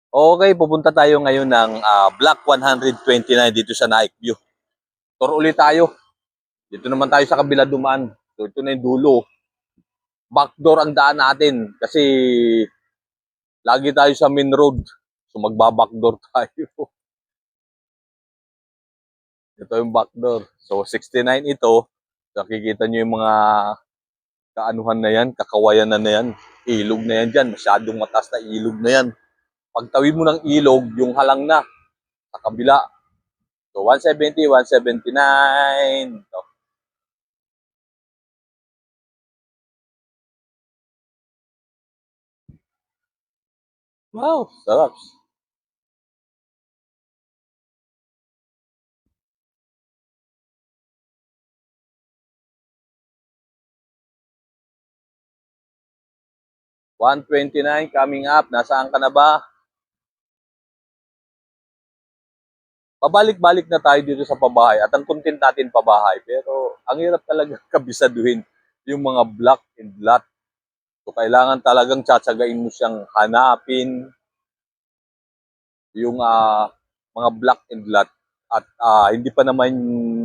Okay, pupunta tayo ngayon ng Block 129 dito sa Naik View. Tour ulit tayo. Dito naman tayo sa kabila dumaan. So ito na yung dulo. Backdoor ang daan natin kasi lagi tayo sa main road. So magba-backdoor tayo. Ito yung backdoor. So 69 ito. Nakikita nyo yung mga kaanuhan na yan, kakawayan na yan. Ilog na yan dyan. Masyadong mataas na ilog na yan. Pagtawid mo ng ilog, yung halang na sa kabila. So 170, 179. So, wow, sarap. 129 coming up. Nasaan ka na ba? Pabalik-balik na tayo dito sa pabahay at ang content natin pabahay. Pero ang hirap talaga kabisaduhin yung mga block and lot. So kailangan talagang tsatsagain mo siyang hanapin yung mga block and lot at hindi pa naman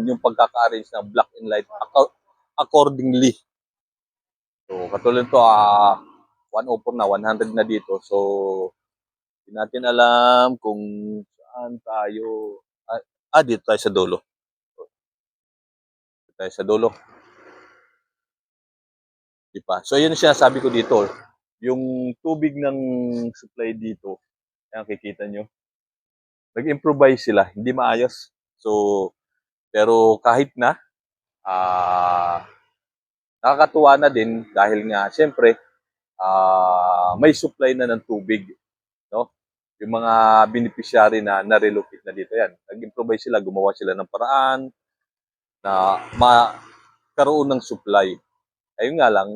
yung pagkaka-arrange ng block and light accordingly. So katulad to 104 na, 100 na dito. So hindi natin alam kung saan tayo. Dito tayo sa dulo. Dito tayo sa dulo. Di ba? So yun siya sabi ko dito. Yung tubig ng supply dito, ayan kikita nyo, nag-improvise sila, hindi maayos. So, pero kahit na, ah, nakakatuwa na din dahil nga, syempre, may supply na ng tubig, no? Yung mga beneficiary na na-relocate na dito yan. Nag-improvise sila, gumawa sila ng paraan na makaroon ng supply. Ayun nga lang,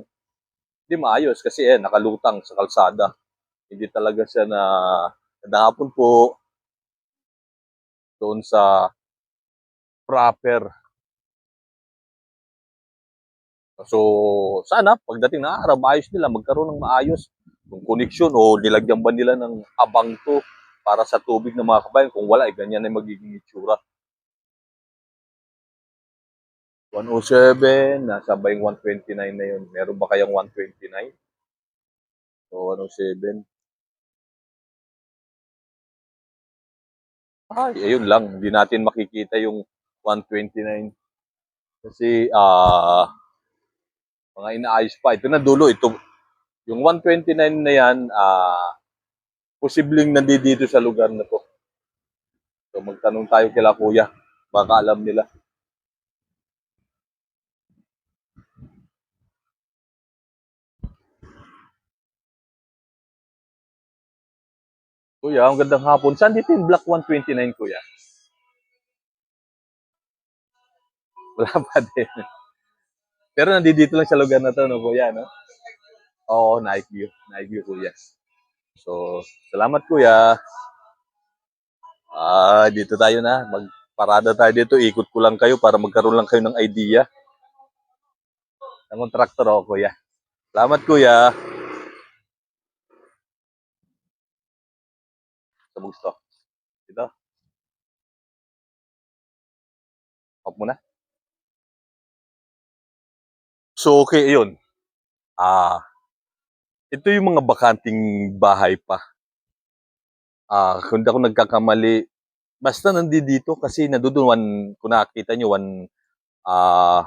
hindi maayos kasi nakalutang sa kalsada. Hindi talaga siya na nahapon po doon sa proper. So, sana pagdating ng araw, maayos nila, magkaroon ng maayos yung koneksyon o nilagyan ba nila ng abang to para sa tubig ng mga kabayan. Kung wala, ganyan na magiging itsura. 107, nasa ba yung 129 na yun? Meron ba kayang 129? So, 107. Ayun lang. Hindi natin makikita yung 129. Kasi, mga inaayos pa. Ito na dulo. Ito, yung 129 na yan, posibleng nandito sa lugar na to. So, magtanong tayo kila kuya. Baka alam nila. Kuya, ang gandang hapon. Saan dito yung Block 129, kuya? Wala pa din. Pero nandito lang sa lugar na to, no, kuya, no? Oo, Night View. Night View, kuya. So, salamat, kuya. Dito tayo na. Magparada tayo dito. Ikot ko lang kayo para magkaroon lang kayo ng idea ng kontraktor ako, kuya. Salamat, kuya. Sa gusto. Dito. Off muna. So, okay, yun. Ito yung mga bakanting bahay pa. Kung di ako nagkakamali, basta nandito kasi nandoon kung nakakita nyo, ah,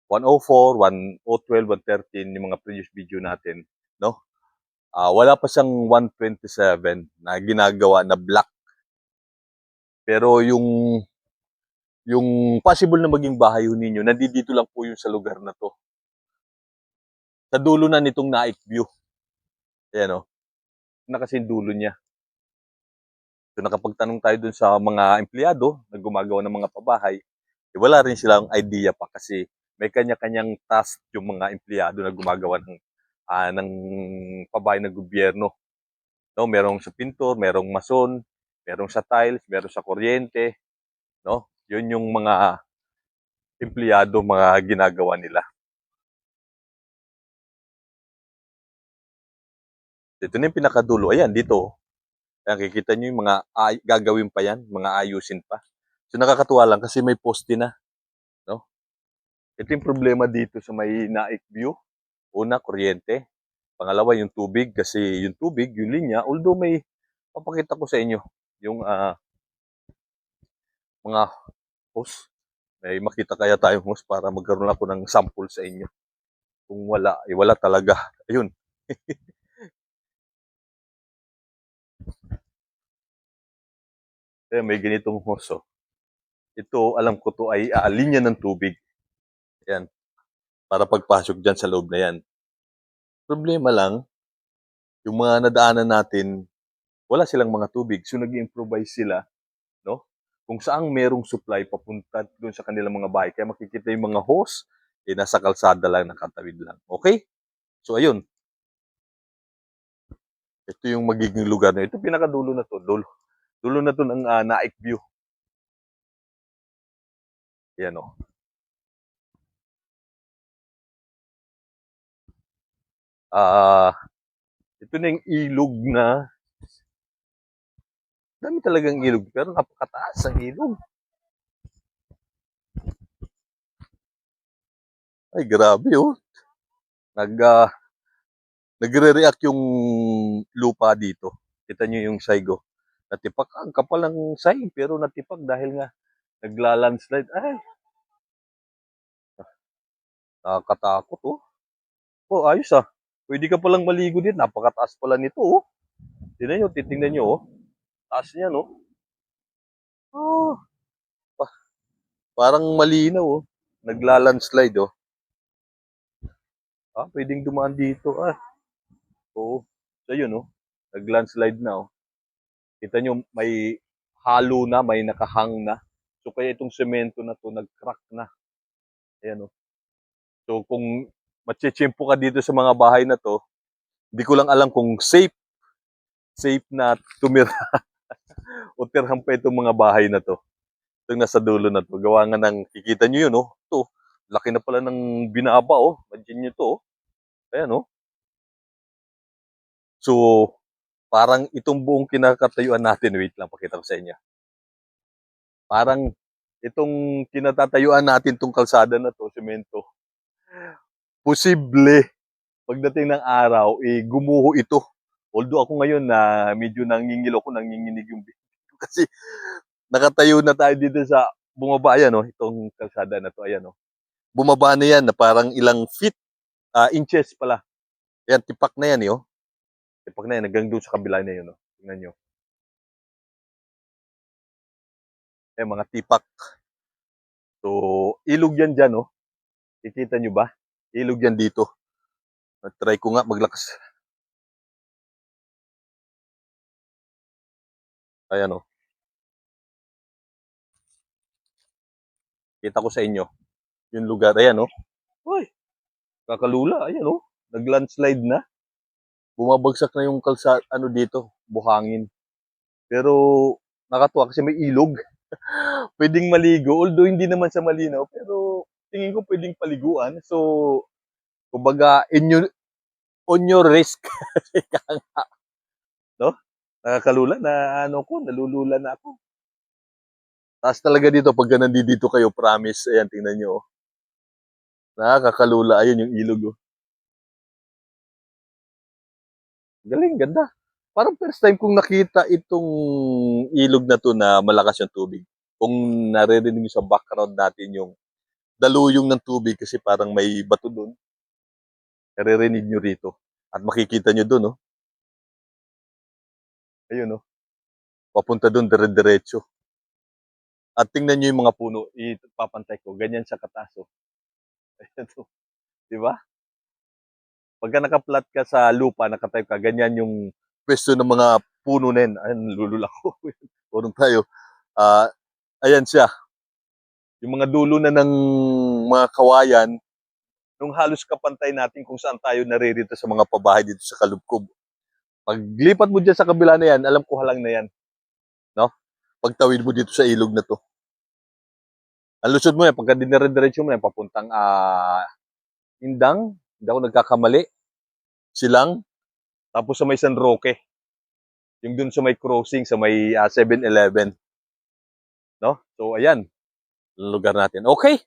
104, 112, 113, yung mga previous video natin, no? Wala pa siyang 127 na ginagawa na black. Pero yung possible na maging bahay ninyo, nandito lang po yung sa lugar na to. Sa dulo na nitong Naik View. Ayan o. Na kasi yung dulo niya. So nakapagtanong tayo dun sa mga empleyado na gumagawa ng mga pabahay, wala rin silang idea pa kasi may kanya-kanyang task yung mga empleyado na gumagawa ng pabahay ng gobyerno. No, merong sa pintor, merong mason, merong sa tiles, merong sa kuryente, no? 'Yun yung mga empleyado mga ginagawa nila. Ito na yung pinakadulo. Ayan, dito. Ayan, kikita nyo yung mga gagawin pa yan, mga ayusin pa. So nakakatuwa lang kasi may poste na, no? Ito yung problema dito sa may Naik View. Una, kuryente. Pangalawa, yung tubig. Kasi yung tubig, yung linya, although may papakita ko sa inyo yung mga hose. May makita kaya tayong hose para magkaroon ako ng sample sa inyo. Kung wala, wala talaga. Ayun. May ganitong hose. Oh. Ito, alam ko to ay linya ng tubig. Yan. Para pagpasok dyan sa loob na yan. Problema lang, yung mga nadaanan natin, wala silang mga tubig. So nag-improvise sila, no? Kung saang merong supply papunta doon sa kanilang mga bahay. Kaya makikita yung mga hose, nasa kalsada lang, nakatawid lang. Okay? So ayun, ito yung magiging lugar na ito. Pinakadulo na to. Dulo na to ng Naik View. Yan o. Ito na yung ilog na, dami talagang ilog, pero napakataas ang ilog. Ay, grabe oh. Nagre-react yung lupa dito. Kita nyo yung saigo. Natipak, ang kapal ng saig, pero natipak dahil nga nagla-landslide. Ay, nakakatakot oh. Oh, ayos ah. Pwede ka palang maligo din. Napakataas pala nito oh. Titingnan nyo oh. Taas niya no. Oh, parang malinaw oh. Nagla-landslide oh. Pwedeng dumaan dito ah. Oo. So yun oh. Nag-landslide na oh. Kita nyo may halo na, may nakahang na. So kaya itong semento na to nag-crack na. Ayan oh. So kung matsitsimpo ka dito sa mga bahay na to, hindi ko lang alam kung safe na tumira o tirhan pa itong mga bahay na to. Itong nasa dulo na to. Gawa nga ng, kikita nyo yun, oh. Ito, laki na pala ng binaba, oh. Imagine nyo to, oh. Ayan, oh. So, parang itong buong kinakatayuan natin, wait lang, pakita ko sa inyo. Parang itong kinatatayuan natin, itong kalsada na to, semento, posible, pagdating ng araw, gumuho ito. Although ako ngayon na medyo nangingilo ko, nanginginig yung bibig kasi nakatayo na tayo dito sa bumaba, ayan, oh, itong kalsada na to, ayan, oh. Bumaba na yan na parang ilang feet, inches pala. Ayan, tipak na yan, oh. Tipak na yan, hanggang doon sa kabila na yun, oh. Tingnan nyo. Mga tipak. So, ilog yan dyan, oh. Kikita nyo ba? Ilog yan dito. Try ko nga maglakas. Ayan, oh. Kita ko sa inyo. Yung lugar, ayan, oh. Uy, kakalula, ayan, oh. Nag-landslide na. Bumabagsak na yung kalsada, ano dito, buhangin. Pero, nakatuwa kasi may ilog. Pwedeng maligo, although hindi naman sa malinaw, pero tingin ko pwedeng paliguan. So, kumbaga, on your risk. No? Nakakalula na nalulula na ako. Taas talaga dito pag nandito kayo, promise. Ayan, tingnan nyo. Oh. Nakakalula. Ayun yung ilog. Oh. Galing, ganda. Parang first time kong nakita itong ilog na to na malakas yung tubig. Kung naririnig nyo sa background natin yung daluyong ng tubig kasi parang may bato doon. Naririnig nyo rito. At makikita nyo doon, oh. Ayun, oh. Papunta doon, dire-diretso. At tingnan nyo yung mga puno. Ipapantay ko. Ganyan sa kataas, oh. Ayan, oh. Diba? Pagka naka-flat ka sa lupa, naka-type ka, ganyan yung pwesto ng mga puno na yun. Ayun, lulula ko. Purong tayo. Ayan siya. Yung mga dulo na ng mga kawayan, nung halos kapantay natin kung saan tayo naririto sa mga pabahay dito sa Kalubkob. Paglipat mo dyan sa kabila na yan, alam ko halang na yan. No? Pagtawid mo dito sa ilog na to. Ang lusod mo yan, pagka dinire-diretso mo yan, papuntang Indang, hindi ako nagkakamali, Silang, tapos sa may San Roque. Yung dun sa may crossing, sa may 7-Eleven. No? So, ayan. Lugar natin. Okay.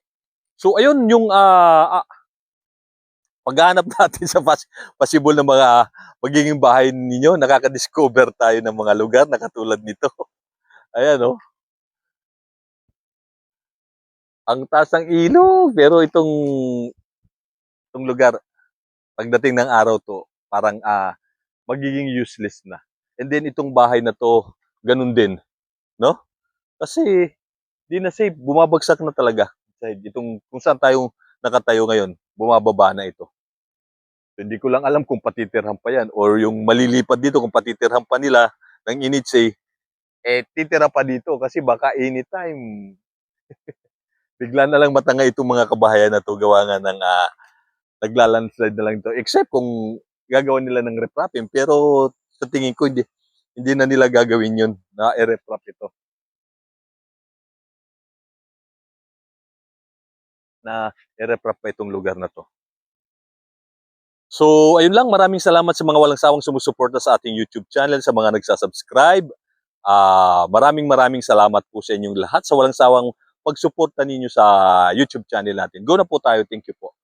So, ayun yung paghahanap natin sa possible na mga magiging bahay ninyo. Nakaka-discover tayo ng mga lugar na katulad nito. Ayan, oh. Ang taas ng ilog. Pero itong lugar, pagdating ng araw to, parang magiging useless na. And then itong bahay na to, ganun din, no? Kasi di na safe, bumabagsak na talaga. Itong kung saan tayo nakatayo ngayon, bumababa na ito. So, hindi ko lang alam kung patitirhan pa yan or yung malilipad dito kung patitirhan pa nila ng Initsay, titira pa dito kasi baka anytime bigla na lang matangay itong mga kabahayan na to gawa nga ng naglalandslide na lang ito. Except kung gagawa nila ng reprapping. Pero sa tingin ko, hindi na nila gagawin yun na i-reprap ito. Na i-reprap pa itong lugar na to. So, ayun lang. Maraming salamat sa mga walang sawang sumusuporta sa ating YouTube channel, sa mga nagsasubscribe. Maraming salamat po sa inyong lahat sa walang sawang pagsuporta ninyo sa YouTube channel natin. Go na po tayo. Thank you po.